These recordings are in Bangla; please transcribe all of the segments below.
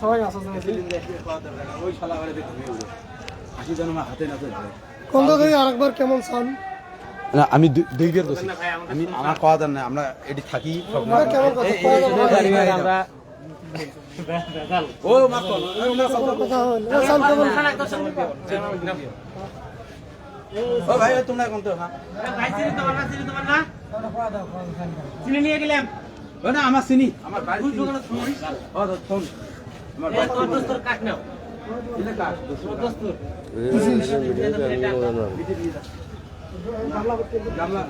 সবাই আসা আরেকবার কেমন চান? না আমি দুইবার দোষী, আমি আমার কথা না, আমরা এটি থাকি ও মা কথা হল ও ভাই তোমরা কোন তো হ্যাঁ ভাই চিনি তোমার না চিনি নিয়ে গেলাম ও না আমার চিনি আমার বাড়ি তুই দোকানে শুন ও ফোন আমার বাড়ি তোর দোস্তর কাট নাও এটা কাট তোর দোস্তর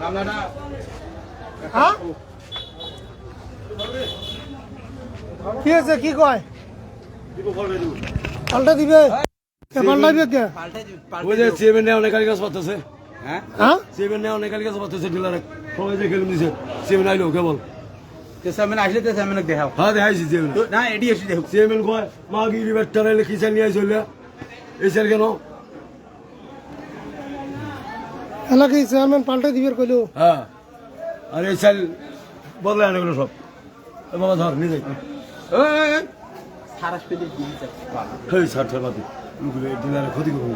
গামলাটা হ্যাঁ কি আছে কি কয় পাল্টা দিবে পাল্টাইবে কে? ওই যে চেয়ারম্যান নেওয়া অনেক কাজ পাচ্ছে, হ্যাঁ হ্যাঁ চেয়ারম্যান নেওয়া অনেক কাজ পাচ্ছে, ডিলার সবাই যে খেলুন দিছে, চেয়ারম্যান আইলো কেবল। তেসামেন আসলে তেসামেন দেখাও হ্যাঁ দেখাইছি চেয়ারম্যান, না এডি এসে দেখো চেয়ারম্যান কয় মা গিরি বেটটা নাইলে কি চাল নিয়ে চললে এই চাল কেন? এলাকায় চেয়ারম্যান পাল্টাই দিবে কইলো। হ্যাঁ আর এই চাল বদলে আনে গেলো সব। বাবা ধর নিয়ে যাই সারাস পেলে দিয়েছে হেই ছাড় ছাড় বাদি ডিলারের ক্ষতি করুন।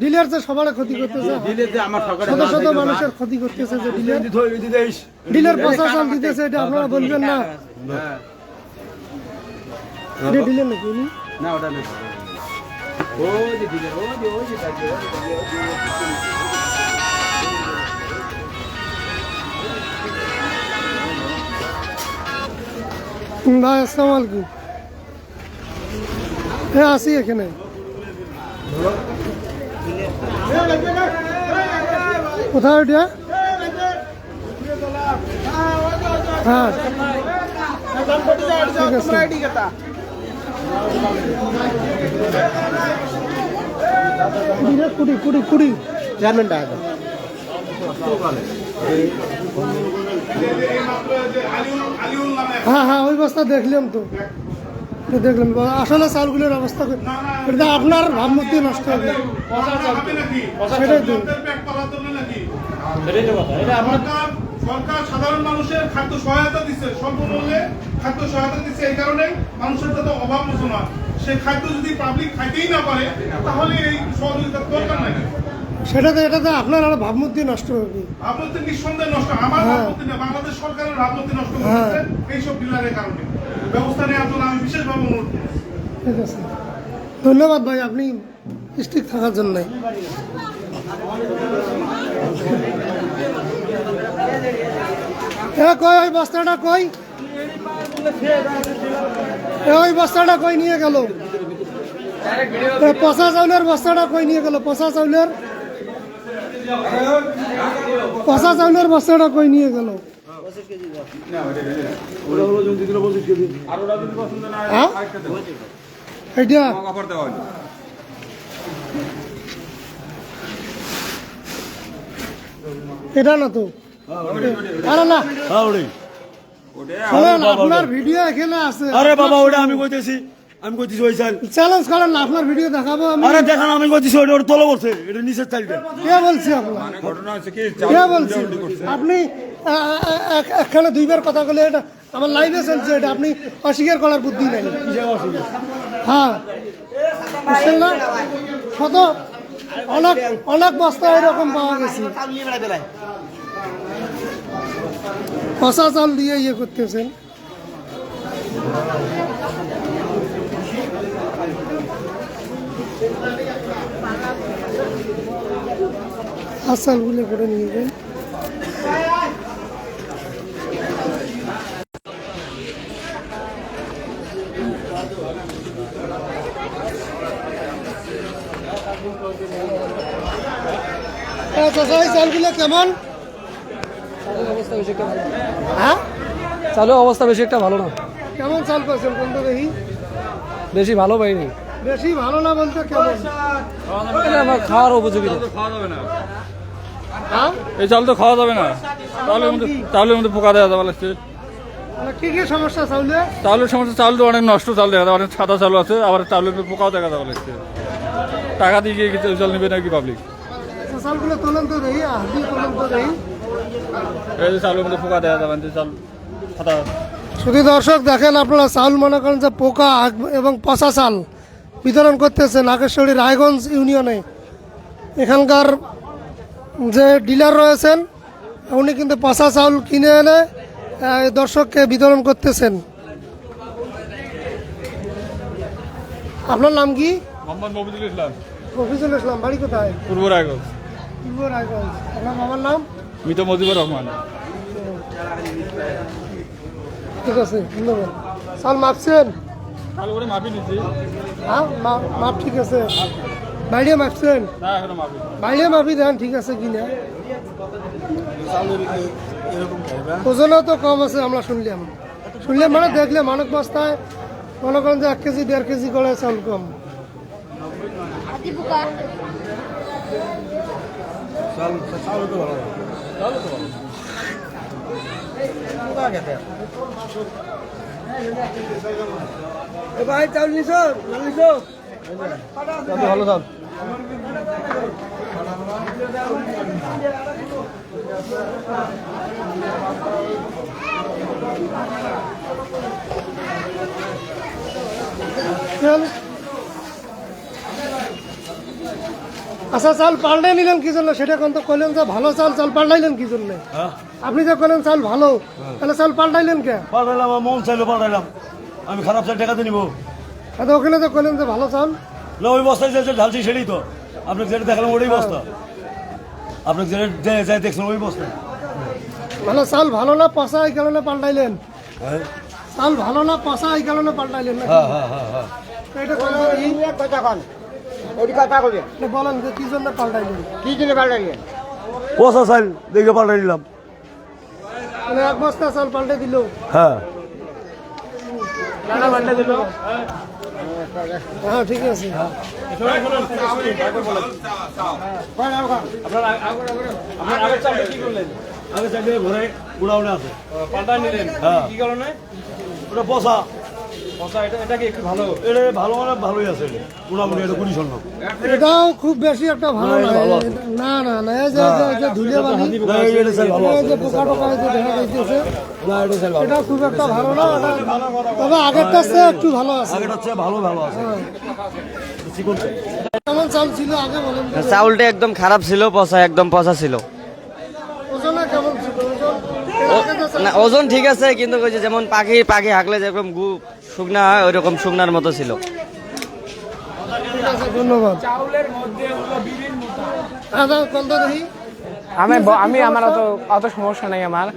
ডিলার যে সবার ক্ষতি করতেছে, দিলে যে আমার সকালে শত শত মানুষের ক্ষতি করতেছে যে ডিলার দিস ডিলার প্রশাসন দিতেছে, এটা আপনারা বলবেন না? এটা ডিলার নাকি উনি? না ওটা না ও যে দিলে ও যে ভাই আসসালামু আলাইকুম। হ্যাঁ আসি এখানে। কোথায় ওটা? হ্যাঁ ঠিক আছে। কুড়ি কুড়ি কুড়ি চেয়ারম্যান টাকা। হ্যাঁ হ্যাঁ ওই বস্তা দেখলাম তো, দেখলাম আসলে চালগুলোর অবস্থা এটা আপনার ভাবমূর্তি নষ্ট হবে, সেটাই তো। সরকার সাধারণ মানুষের খাদ্য সহায়তা দিচ্ছে, স্বল্প মূল্যে খাদ্য সহায়তা দিচ্ছে, এই কারণে মানুষের যাতে অভাব হতো না। সেই খাদ্য যদি পাবলিক খাইতেই না পারে তাহলে এই সহযোগিতার দরকার নাই। সেটাতে এটাতে আপনার আরো ভাবমূর্তি নষ্ট হবে। ভাবমূর্তি নিঃসন্দেহে নষ্ট, আমার ভাবমূর্তি না, বাংলাদেশ সরকারের ভাবমূর্তি নষ্ট করছে এইসব ডিলারের কারণে। ব্যবস্থা নেওয়ার জন্য আমি বিশেষভাবে অনুরোধ করছি। ঠিক আছে, ধন্যবাদ ভাই, আপনি স্টিক থাকার জন্য। কই ওই বস্তাটা কই, ওই বস্তাটা কই নিয়ে গেল? পচা চাউলের বস্তাটা কই নিয়ে গেল? পচা চাউলের বস্তাটা কই নিয়ে গেল? হ্যাঁ এইটা এটা না তো, আরে না আপনার ভিডিও এখানে আছে। আরে বাবা ওটা আমি কইতেছি ওই চাল চ্যালেঞ্জ করেন না, আপনার ভিডিও দেখাবো আমি। আরে দেখান আমি কইতেছি ওটা ওর তলে পড়ছে, এটা নিচের চালটা। কে বলছি আপনার? ঘটনা হচ্ছে কি, কে বলছি? আপনি একখানে দুইবার কথা বলে, এটা আমার লাইভে চলছে, এটা আপনি অস্বীকার করার বুদ্ধি নেই। হ্যাঁ বুঝছেন না, শত অনেক অনেক বস্তা এরকম পাওয়া গেছে, পচা চাল দিয়ে ইয়ে করতেছেন। চালগুলো করে নিয়ে যান। চালগুলো কেমন? হ্যাঁ চালু অবস্থা বেশি একটা ভালো না। কেমন চাল পাচ্ছেন বলতে দেখি? বেশি ভালো পাইনি। বেশি ভালো না বলতে কেমন? এটা আমার খাওয়ার উপযোগী না। হ্যাঁ এই চাল তো খাওয়া যাবে না, তাহলে মধ্যে পোকা দেওয়া যাবে লাগছে। মানে কি কি সমস্যা চাউলে? চাউলের সমস্যা, চাউল তো অনেক নষ্ট চাল দেখা যায়, অনেক সাদা চাল আছে, আবার চাউলের পোকাও দেখা যাওয়া লাগছে। টাকা দিয়ে গিয়ে কিছু চাল নেবে নাকি পাবলিক? চালগুলো তোলেন তো দেই, হাতি তোলেন তো দেই। এই যে চাউলের মধ্যে পোকা দেখা যাবে, যে চাল সাদা। শুধু দর্শক দেখেন, আপনারা চাউল মনে করেন যে পোকা এবং পচা চাল বিতরণ করতেছে নাগেশ্বরী রায়গঞ্জ ইউনিয়নে। এখানকার যে ডিলার রয়েছেন উনি কিন্তু পচা চাউল কিনে এনে দর্শককে বিতরণ করতেছেন। আপনার নাম কি? মোহাম্মদ মফিজুল ইসলাম, মফিজুল ইসলাম, বাড়ি কোথায়? পূর্ব রায়গঞ্জ। পূর্ব রায়গঞ্জ। আপনার মামার নাম? মৃত মজিবুর রহমান। ঠিক আছে, ধন্যবাদ। চাল মাপছেন? চাল করে মাপি নিচ্ছি। হ্যাঁ, মাপ ঠিক আছে। বাইরে মাপছেন? না, এখনো মাপি। বাইরে মাপি দেন, ঠিক আছে কিনা। ওজনও তো কম আছে, আমরা শুনলাম মানে দেখলাম অনেক বস্তায় মনে করেন যে 1 কেজি 1.5 কেজি করে চাউল কম। ভাই চাউল নিছো? ভালো চাল। আচ্ছা, চাল পাল্টাই নিলেন কি জন্য সেটা কোন তো কইলেন যে ভালো চাল, চাল পাল্টাইলেন কি জন্য? আপনি যে কইলেন চাল ভালো, তাহলে চাল পাল্টাইলেন কে? পাল্টাইলাম, আমার মন চাইলো পাল্টাইলাম। আমি খারাপ চাল টাকাতে নিবো? আচ্ছা, ওখানে তো কইলেন যে ভালো চাল। না, ওই বস্তায় যে ঢালছি সেটাই তো আপনাকে যেটা দেখালাম, ওটাই বস্তা। আপনাকে যেটা যাই দেখছেন ওই বস্তা। ভালো চাল ভালো না পচা এই কারণে পাল্টাইলেন? চাল ভালো না পচা এই কারণে পাল্টাইলেন না? হ্যাঁ হ্যাঁ হ্যাঁ হ্যাঁ। এটা বলেন যে কি জন্য পাল্টাইলেন? পচা চাল দেখে পাল্টাই দিলাম। মানে 1 বস্তা চাল পাল্টে দিল? হ্যাঁ, হ্যাঁ, ঠিক আছে। আগে চাকরি ঘরে গুড়াউনে আছে, পাল্টা নিলেন হ্যাঁ। কি কারণে? ওটা পচা। পচা, এটা কি একটু ভালো? এটা ভালো মানে ভালোই আছে, এটা গুণাগুণি, এটা গুণি স্বর্ণ। এটাও খুব বেশি একটা ভালো না, এটা নয়। ভালো আছে। না না না, এই যে ধুলে বালি, না, এটা চাল ভালো এই আছে। যে পোকা টোকা এই যে দেখা যাইতেছে, না, এটা চাল ভালো। এটা খুব একটা ভালো না। তবে আগেরটার চেয়ে একটু ভালো আছে। আগেটা হচ্ছে ভালো ভালো আছে। চিকন চাল। কেমন চাল ছিল আগে বলেন তো? চাউলটা একদম খারাপ ছিল, পচা, একদম পচা ছিল। ওজনে কেমন ছিল? এর আগে যে চাল- না, ওজন ঠিক আছে, কিন্তু ওই যে যেমন পাখি পাখি হাঁকলে যেরকম গু শুকনা হয়, ওই রকম শুকনার মতো ছিল। ঠিক আছে, ধন্যবাদ। আচ্ছা, কোন তো দেখি। আমি আমার অত সমস্যা নেই। আমার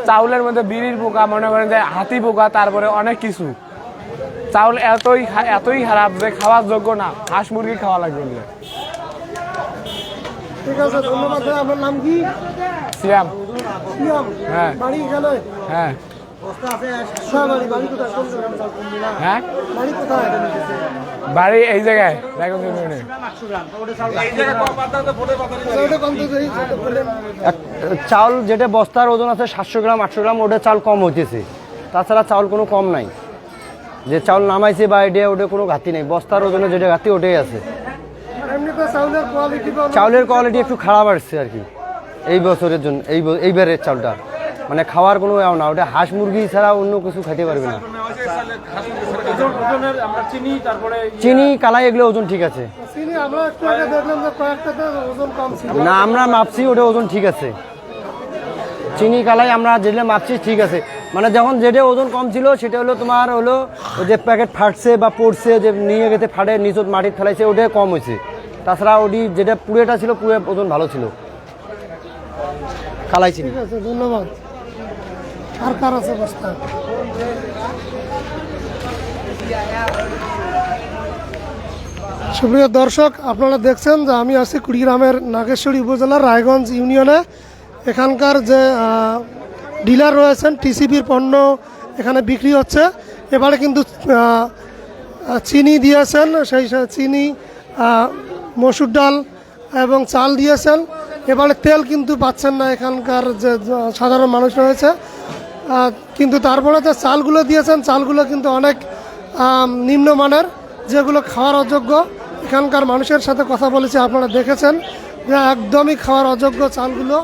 চাউলের মধ্যে বিড়ির পোকা, মনে করেন যে হাতি পোকা, তারপরে অনেক কিছু। চাউল এতই খারাপ যে খাওয়ার যোগ্য না, হাঁস মুরগি খাওয়া লাগবে বলে। ঠিক আছে, ধন্যবাদ। ভাই, আপনার নাম কি? সিয়াম। সিয়াম। হ্যাঁ। বাড়ি এখানে? হ্যাঁ বাড়ি কোথায়? কোন জায়গায়? হ্যাঁ, বাড়ি কোথায়? বাড়ি এই জায়গায় রায়গঞ্জ ইউনিয়নে। ওটা কোন তো দেখি, সেটা বলেন। চাউল যেটা বস্তার ওজন আছে 700 গ্রাম 800 গ্রাম, ওটা চাল কম হইতেছে। তাছাড়া চাউল কোনো কম নাই, যে চাউল নামাইছে বা এটা ওটা কোনো ঘাটতি নেই। বস্তার ওজনে যেটা ঘাটতি ওটাই আছে। এমনিতে চাউলের কোয়ালিটি চাউলের কোয়ালিটি একটু খারাপ আসছে আর কি এই বছরের জন্য, এইবারের চাউলটা মানে খাওয়ার কোনো এও না। ওটা হাঁস মুরগি ছাড়া অন্য কিছু খাইতে পারবে না। চিনি কালাই এগুলো ওজন ঠিক আছে চিনি আমরা একটু আগে দেখলাম যে কয়েকটাতে ওজন কম ছিল। না, আমরা মাপছি, ওটা ওজন ঠিক আছে। চিনি কালাই আমরা যেটা মাপছি ঠিক আছে। মানে যখন যেটা ওজন কম ছিল সেটা হলো তোমার হলো ওই যে প্যাকেট ফাটছে বা পড়ছে, যে নিয়ে গেছে ফাটে নিচত মাটির ফেলাইছে, ওটা কম হয়েছে। তাছাড়া ওটি যেটা পুরেটা ছিল, পুরে ওজন ভালো ছিল কালাই চিনি। ঠিক আছে, ধন্যবাদ। আর কার আছে বস্তা? সুপ্রিয় দর্শক, আপনারা দেখছেন যে আমি আছি কুড়িগ্রামের নাগেশ্বরী উপজেলার রায়গঞ্জ ইউনিয়নে। এখানকার যে ডিলার রয়েছেন, টিসিবির পণ্য এখানে বিক্রি হচ্ছে। এবারে কিন্তু চিনি দিয়েছেন, সেই চিনি, মসুর ডাল এবং চাল দিয়েছেন। এবারে তেল কিন্তু পাচ্ছেন না এখানকার যে সাধারণ মানুষ রয়েছে। কিন্তু তারপরে যে চালগুলো দিয়েছেন চালগুলো কিন্তু অনেক নিম্নমানের, যেগুলো খাওয়ার অযোগ্য। এখানকার মানুষের সাথে কথা বলেছি, আপনারা দেখেছেন যে একদমই খাওয়ার অযোগ্য চালগুলো।